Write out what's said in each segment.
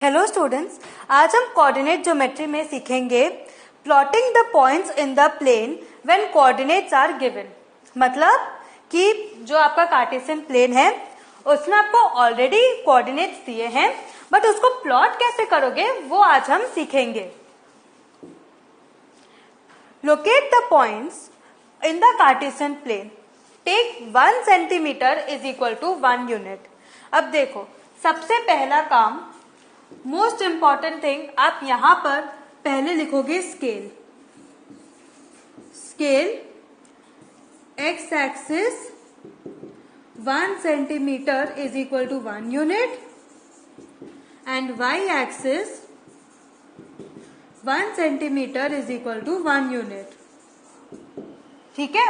Hello students, आज हम coordinate geometry में सीखेंगे plotting the points in the plane when coordinates are given. मतलब कि जो आपका कार्टेशियन प्लेन है उसमें आपको ऑलरेडी कोऑर्डिनेट्स दिए हैं, बट उसको प्लॉट कैसे करोगे वो आज हम सीखेंगे। Locate the points in the Cartesian plane, take 1 centimetre is equal to 1 unit. अब देखो, सबसे पहला काम, मोस्ट इंपॉर्टेंट थिंग, आप यहां पर पहले लिखोगे scale. Scale X axis 1 centimetre is equal to 1 unit and Y axis 1 centimetre is equal to 1 unit. ठीक है,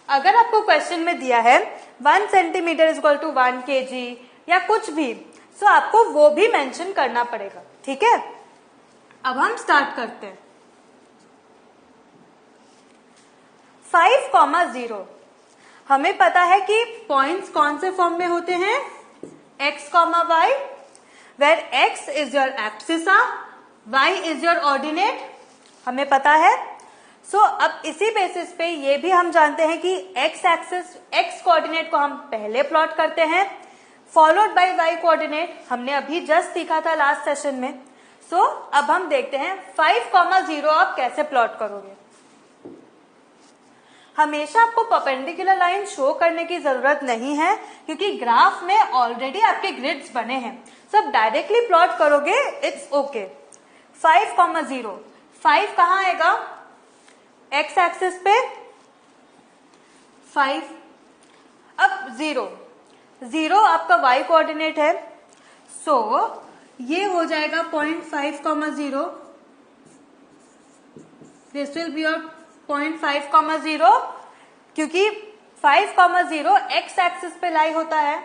अगर आपको क्वेश्चन में दिया है 1 centimetre is equal to 1 kg या कुछ भी, तो आपको वो भी मेंशन करना पड़ेगा। ठीक है, अब हम स्टार्ट करते हैं। 5,0 हमें पता है कि पॉइंट्स कौन से फॉर्म में होते हैं, x, y, where x is your abscissa, y is your ordinate, हमें पता है। सो अब इसी बेसिस पे ये भी हम जानते हैं कि x एक्सिस, x कोऑर्डिनेट को हम पहले प्लॉट करते हैं, फॉलोड बाय y कोऑर्डिनेट, हमने अभी जस्ट सीखा था लास्ट सेशन में। सो अब हम देखते हैं 5,0 आप कैसे प्लॉट करोगे। हमेशा आपको परपेंडिकुलर लाइन शो करने की जरूरत नहीं है, क्योंकि ग्राफ में ऑलरेडी आपके ग्रिड्स बने हैं। सो आप डायरेक्टली प्लॉट करोगे, इट्स ओके। 5,0, 5 कहाँ आएगा, x एक्सिस पे 5। अब 0 आपका y कोऑर्डिनेट है, सो ये हो जाएगा 0.5,0, दिस विल बी योर 0.5,0, क्योंकि 5,0 x एक्सिस पे लाई होता है।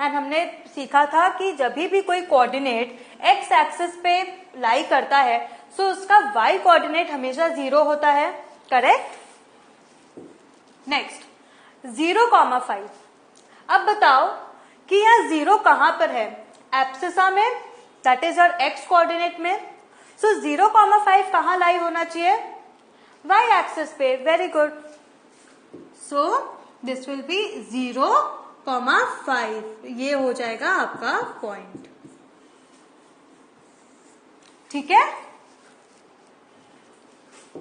एंड हमने सीखा था कि जब भी कोई कोऑर्डिनेट x एक्सिस पे लाई करता है सो उसका y कोऑर्डिनेट हमेशा 0 होता है, करेक्ट। नेक्स्ट 0,5। अब बताओ कि यह 0 कहां पर है, एब्सिसा में, that is your x coordinate में। सो 0,5 कहां लाई होना चाहिए, y एक्सिस पे, very good. So this will be 0,5, ये हो जाएगा आपका पॉइंट। ठीक है,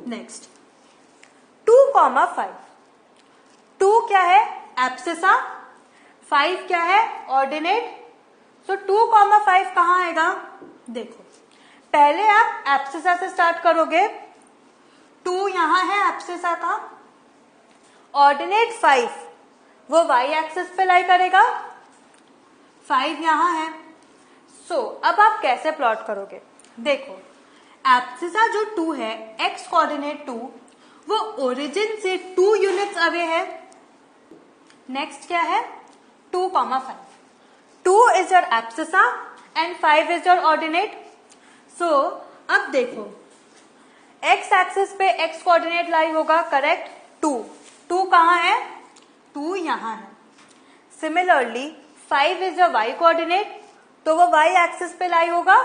नेक्स्ट 2,5। 2 क्या है, एब्सिसा, 5 क्या है, ऑर्डिनेट। सो 2,5 कहां आएगा, देखो पहले आप एब्सिसा से स्टार्ट करोगे। 2 यहां है एब्सिसा का, ऑर्डिनेट 5 वो y एक्सिस पे लाई करेगा, 5 यहां है। सो अब आप कैसे प्लॉट करोगे, देखो एब्सिसा जो 2 है, x कोऑर्डिनेट 2, वो ओरिजिन से 2 यूनिट्स अवे है। नेक्स्ट क्या है, 2,5। 2 is your abscissa and 5 is your ordinate. So अब देखो x एक्सिस पे x कोऑर्डिनेट लाई होगा, करेक्ट। 2 कहां है, 2 यहां है। Similarly 5 is your y coordinate, तो वो y एक्सिस पे लाई होगा,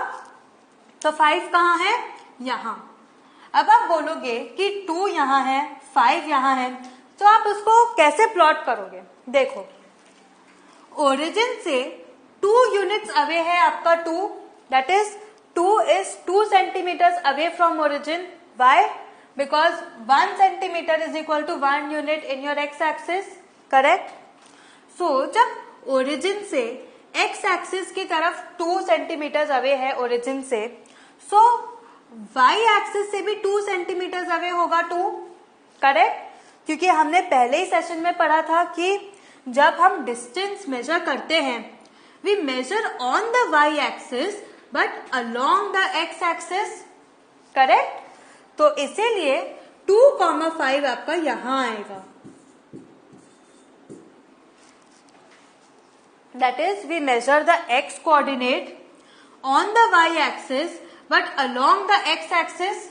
तो 5 कहां है, यहां। अब आप बोलोगे कि 2 यहां है, 5 यहां है, तो आप उसको कैसे प्लॉट करोगे, देखो ओरिजिन से 2 यूनिट्स अवे है आपका 2, that is 2 is 2 centimeters away from origin. Why? Because 1 centimeter is equal to 1 unit in your x axis, correct? So जब origin से x axis की तरफ 2 centimeters अवे है origin से, so y axis से भी 2 centimeters अवे होगा 2, correct? क्योंकि हमने पहले ही सेशन में पढ़ा था कि जब हम डिस्टेंस मेजर करते हैं, we measure on the y axis but along the x axis, correct? तो इसीलिए 2,5 आपका यहां आएगा, that is we measure the x coordinate on the y axis but along the x axis.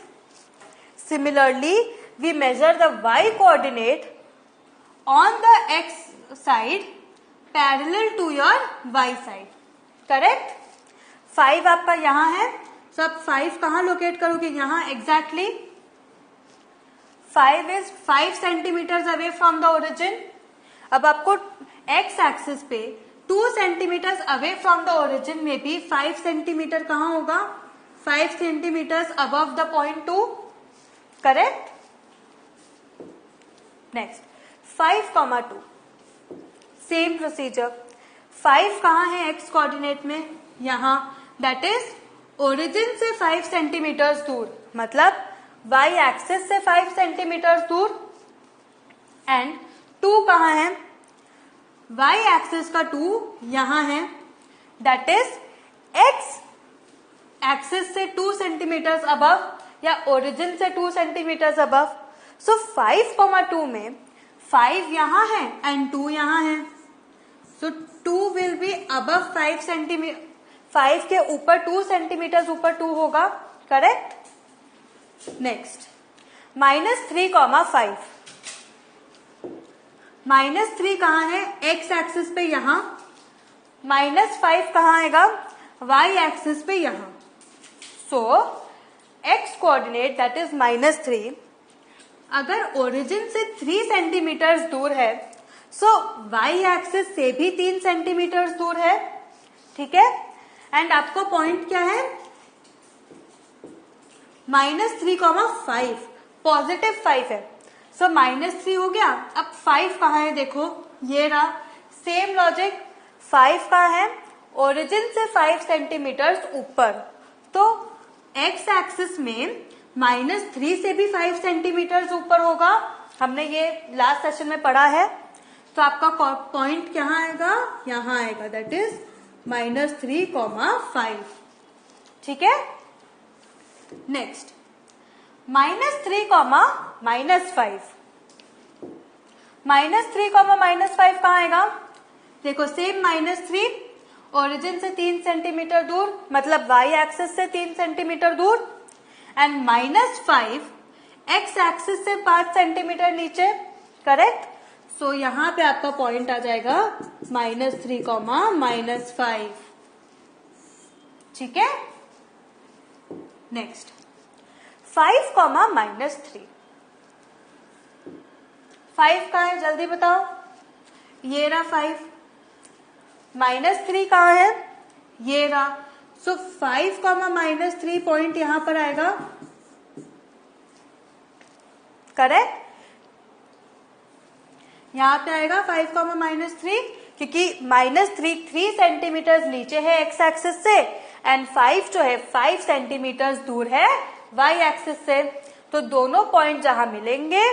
Similarly we measure the y coordinate on the x side parallel to your y side, correct? 5 आपका यहाँ है, तो आप 5 कहाँ locate करोगे, यहाँ exactly 5 is 5 centimetre away from the origin. अब आपको एक्स एक्सिस पे 2 centimetre away from the origin में भी 5 सेंटीमीटर कहाँ होगा, 5 centimetre above the point 2, correct. Next 5,2, same procedure. 5 कहाँ है एक्स कोऑर्डिनेट में, यहाँ, दैट इज ओरिजिन से 5 सेंटीमीटर दूर, मतलब वाई एक्सिस से 5 सेंटीमीटर दूर। एंड 2 कहाँ है, वाई एक्सिस का 2 यहां है, दैट इज एक्स एक्सिस से 2 सेंटीमीटर अबव या ओरिजिन से 2 सेंटीमीटर अबव। सो 5,2 में 5 यहां है एंड 2 यहां है, सो 2 विल बी अबव 5 सेंटीमीटर, 5 के ऊपर 2 सेंटीमीटर ऊपर 2 होगा, करेक्ट। नेक्स्ट -3,5, -3 कहाँ है, एक्स एक्सिस पे यहां, -5 कहाँ आएगा, वाई एक्सिस पे यहां। सो एक्स कोऑर्डिनेट दैट इज -3 अगर ओरिजिन से 3 सेंटीमीटर दूर है, सो वाई एक्सिस से भी 3 सेंटीमीटर दूर है, ठीक है। एंड आपको पॉइंट क्या है, -3,5, पॉजिटिव 5 है, सो -3 हो गया। अब 5 कहाँ है, देखो ये रहा, सेम लॉजिक, 5 कहाँ है, ओरिजिन से 5 सेंटीमीटर ऊपर, तो एक्स एक्सिस में -3 से भी 5 सेंटीमीटर ऊपर होगा, हमने ये लास्ट सेशन में पढ़ा है। तो आपका पॉइंट कहाँ आएगा, यहाँ आएगा, दैट इज -3,5, ठीक है। नेक्स्ट -3, -5, -3, कहाँ आएगा, देखो सेम -3 ओरिजिन से 3 सेंटीमीटर दूर, मतलब वाई एक्सिस से 3 सेंटीमीटर दूर, एंड -5 एक्स एक्सिस से 5 सेंटीमीटर नीचे, करेक्ट। सो यहां पे आपका पॉइंट आ जाएगा -3, -5, ठीक है। नेक्स्ट 5, -3, 5 कहाँ है, जल्दी बताओ, ये रहा 5, -3 कहाँ है, ये रहा। सो 5, -3 पॉइंट यहां पर आएगा, करेक्ट। यहां पे आएगा 5, -3, क्योंकि -3 सेंटीमीटर नीचे है एक्स एक्सिस से, एंड 5 जो है 5 सेंटीमीटर दूर है वाई एक्सिस से, तो दोनों पॉइंट जहां मिलेंगे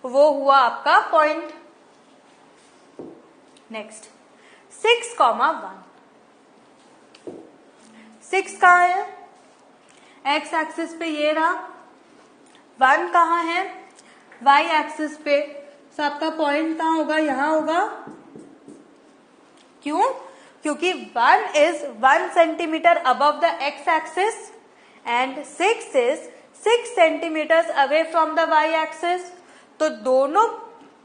वो हुआ आपका पॉइंट। नेक्स्ट 6,1, 6 कहाँ है, एक्स एक्सिस पे ये रहा, 1 कहाँ है, वाई एक्सिस पे, तो आपका पॉइंट कहाँ होगा, यहां होगा, क्यों, क्योंकि 1 is 1 centimetre above the X axis and 6 is 6 centimetre away from the Y axis. तो दोनों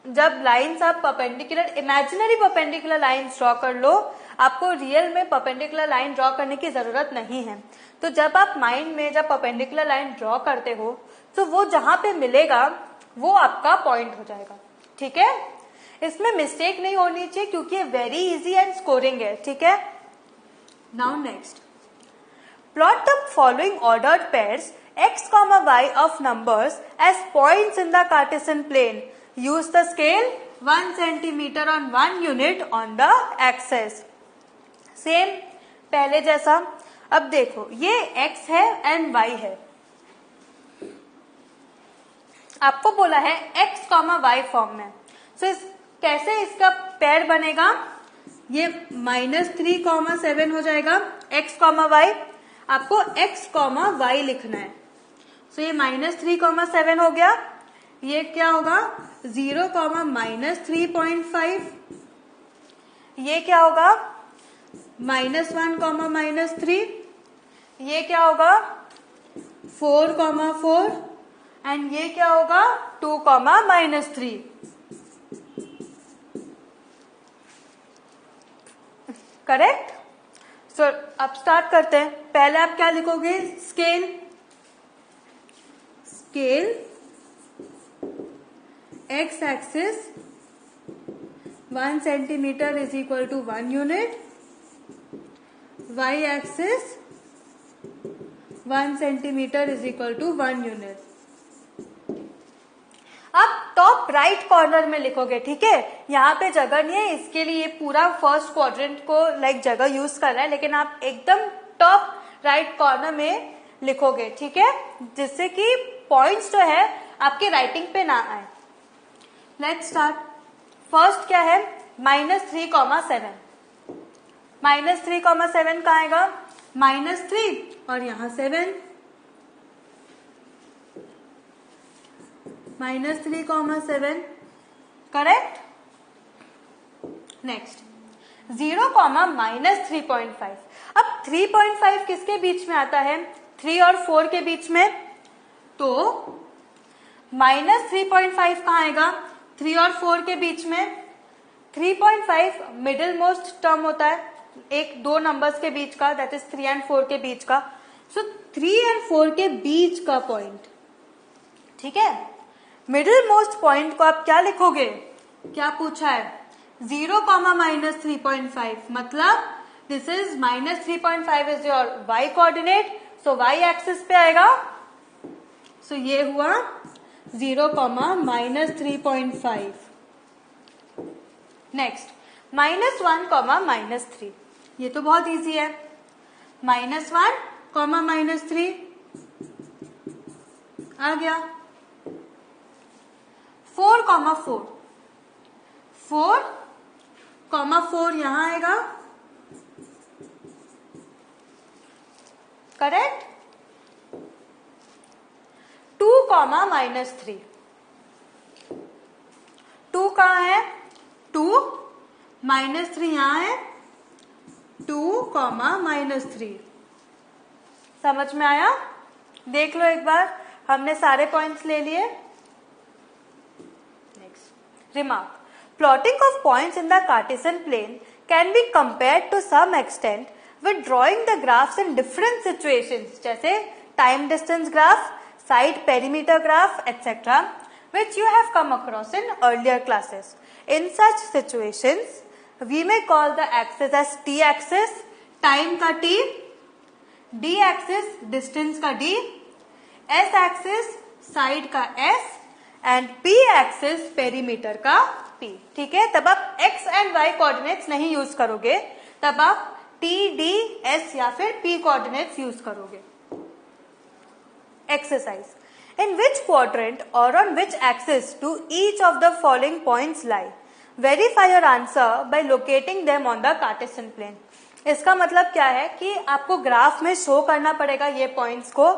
जब लाइंस आप perpendicular, imaginary perpendicular lines draw कर लो, आपको रियल में परपेंडिकुलर लाइन ड्रॉ करने की जरूरत नहीं है। तो जब आप माइंड में जब परपेंडिकुलर लाइन ड्रॉ करते हो, तो वो जहां पे मिलेगा वो आपका पॉइंट हो जाएगा, ठीक है। इसमें मिस्टेक नहीं होनी चाहिए क्योंकि ये वेरी इजी एंड स्कोरिंग है, ठीक है। Now next, plot the following ordered pairs x, y of numbers as points in the Cartesian plane. Use the scale 1 centimeter on 1 unit on the axis. Same पहले जैसा। अब देखो ये x है and y है, आपको बोला है x, y फॉर्म में। सो कैसे इसका पेयर बनेगा, ये -3, 7 हो जाएगा x, y, आपको x, y लिखना है। सो ये -3, 7 हो गया, ये क्या होगा 0, -3.5, ये क्या होगा -1, -3, ये क्या होगा 4, 4, एंड ये क्या होगा 2, -3, करेक्ट। सो अब स्टार्ट करते हैं। पहले आप क्या लिखोगे, scale X axis 1 centimetre is equal to 1 unit, Y axis 1 centimetre is equal to 1 unit. अब टॉप राइट कॉर्नर में लिखोगे, ठीक है। यहाँ पे जगह नहीं है, इसके लिए पूरा फर्स्ट क्वाड्रेंट को जगह यूज कर रहा है, लेकिन आप एकदम टॉप राइट कॉर्नर में लिखोगे, ठीक है, जिससे कि पॉइंट्स जो है आपके राइटिंग पे ना आए। Let's start. फर्स्ट क्या है, -3, 7। -3, 7 कहाँ आएगा, -3 और यहाँ 7, -3, 7, करेक्ट। नेक्स्ट 0, -3.5। अब 3.5 किसके बीच में आता है, 3 और 4 के बीच में, तो -3.5 कहाँ आएगा, 3 और 4 के बीच में। 3.5 मिडिल मोस्ट टर्म होता है, एक दो नंबर्स के बीच का, दैट इज 3 एंड 4 के बीच का। सो 3 एंड 4 के बीच का पॉइंट, ठीक है। मिडिल मोस्ट पॉइंट को आप क्या लिखोगे, क्या पूछा है, 0, -3.5, मतलब this is -3.5 is your y coordinate, so y axis पे आएगा। सो ये हुआ 0, -3.5। नेक्स्ट -1, -3, ये तो बहुत इजी है। -1, -3 आ गया। 4, 4, 4 यहां आएगा, करेक्ट। 2, -3, 2 कहाँ है, 2, -3 यहां है, 2, -3। समझ में आया, देख लो एक बार, हमने सारे पॉइंट्स ले लिए। Next remark, plotting of points in the Cartesian plane can be compared to some extent with drawing the graphs in different situations, जैसे time distance graph, side perimeter graph etcetera, which you have come across in earlier classes. In such situations, we may call the axis as t-axis, time का t, d-axis, distance का d, s-axis, side का s, and p-axis, perimeter का p. ठीक है, तब आप x and y coordinates नहीं use करोगे, तब आप t, d, s या फिर p coordinates यूज करोगे। Exercise. In which quadrant or on which axis do each of the following points lie? Verify your answer by locating them on the Cartesian plane. इसका मतलब क्या है कि आपको graph में शो करना पड़ेगा ये पॉइंट्स को,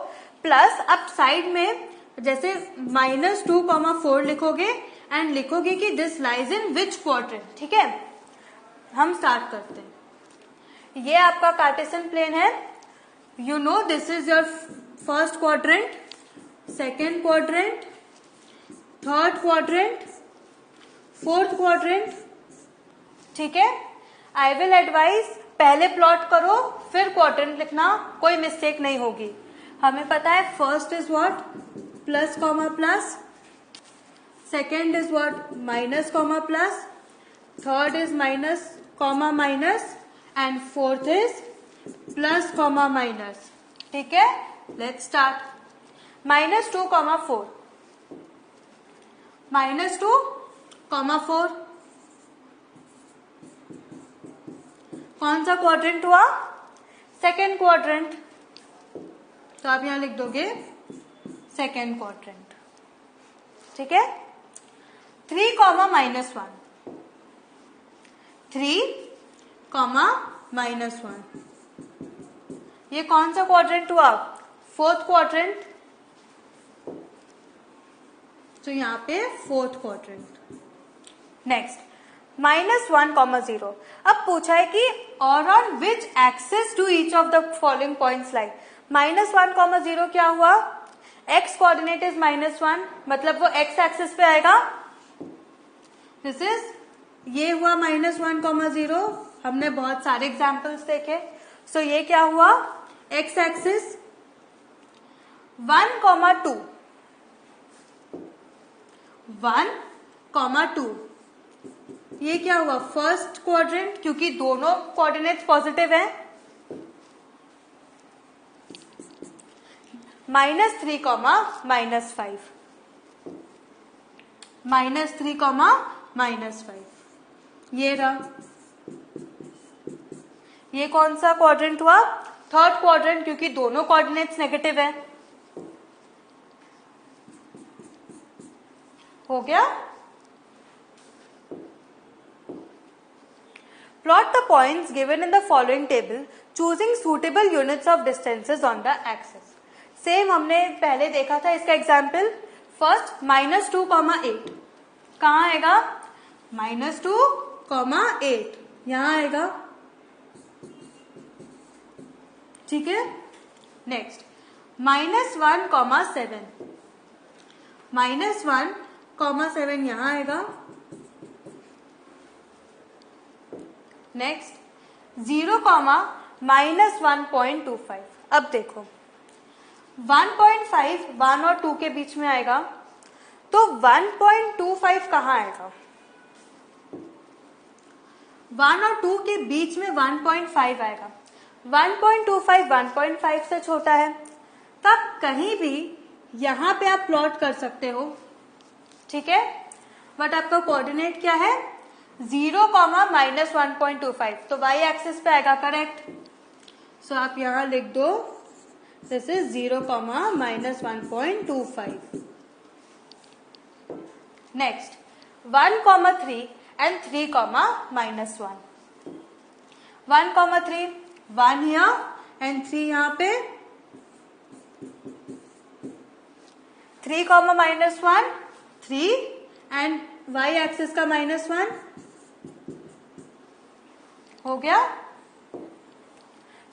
प्लस आप साइड में जैसे -2, 4 लिखोगे एंड लिखोगे कि this lies in which quadrant. ठीक है, हम स्टार्ट करते हैं। ये आपका कार्टेशियन प्लेन है, you know this is your first quadrant, second quadrant, third quadrant, fourth quadrant. ठीक है, आई विल एडवाइज पहले प्लॉट करो फिर क्वाड्रेंट लिखना, कोई मिस्टेक नहीं होगी। हमें पता है first is what, plus comma plus, second is what, minus comma plus, third is minus comma minus and fourth is plus comma minus. ठीक है, लेट्स स्टार्ट। -2, 4, -2, 4 कौन सा क्वाड्रेंट हुआ? सेकेंड क्वाड्रेंट, तो आप यहां लिख दोगे सेकेंड क्वाड्रेंट। ठीक है, 3, -1, 3, -1 ये कौन सा क्वाड्रेंट हुआ? फोर्थ क्वाड्रेंट, तो यहाँ पे फोर्थ क्वाड्रेंट। नेक्स्ट -1, 0। अब पूछा है कि और on which axis to each of the following points lie. -1, 0 क्या हुआ? एक्स कोऑर्डिनेट इज -1, मतलब वो एक्स एक्सिस पे आएगा। दिस इज, ये हुआ -1, 0। हमने बहुत सारे एग्जाम्पल्स देखे, सो ये क्या हुआ, एक्स एक्सिस 1,2 1,2 ये क्या हुआ, फर्स्ट क्वाड्रेंट, क्योंकि दोनों कोऑर्डिनेट्स पॉजिटिव है। -3, -5 -3, -5 ये रहा। ये कौन सा क्वाड्रेंट हुआ, थर्ड क्वाड्रेंट, क्योंकि दोनों कोऑर्डिनेट्स नेगेटिव है। हो गया। Plot the points given in the following table choosing suitable units of distances on the axis. Same हमने पहले देखा था इसका एग्जाम्पल। फर्स्ट -2, 8 कहाँ आएगा, -2, 8 यहां आएगा, ठीक है। नेक्स्ट -1, 7 -1, 7 यहां आएगा। नेक्स्ट 0, -1.25। अब देखो 1.5 1 और 2 के बीच में आएगा, तो 1.25 कहाँ आएगा, 1 और 2 के बीच में 1.5 आएगा। 1.25 1.5 से छोटा है, तब कहीं भी यहां पे आप प्लॉट कर सकते हो, ठीक है। बट आपका कोऑर्डिनेट क्या है, 0, -1.25, तो y एक्सिस पे आएगा, करेक्ट। सो आप यहां लिख दो this is 0, -1.25। Next 1, 3 and 3, -1। 1, 3 1 here and 3 यहाँ पे, 3, -1 3 एंड y एक्सिस का -1 हो गया।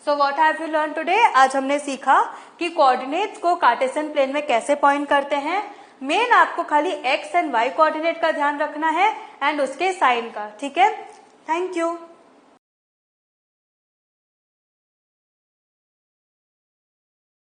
So what have you learn today. आज हमने सीखा कि कोऑर्डिनेट्स को कार्टेशियन प्लेन में कैसे पॉइंट करते हैं। मेन आपको खाली x एंड y कोऑर्डिनेट का ध्यान रखना है एंड उसके साइन का, ठीक है। Thank you.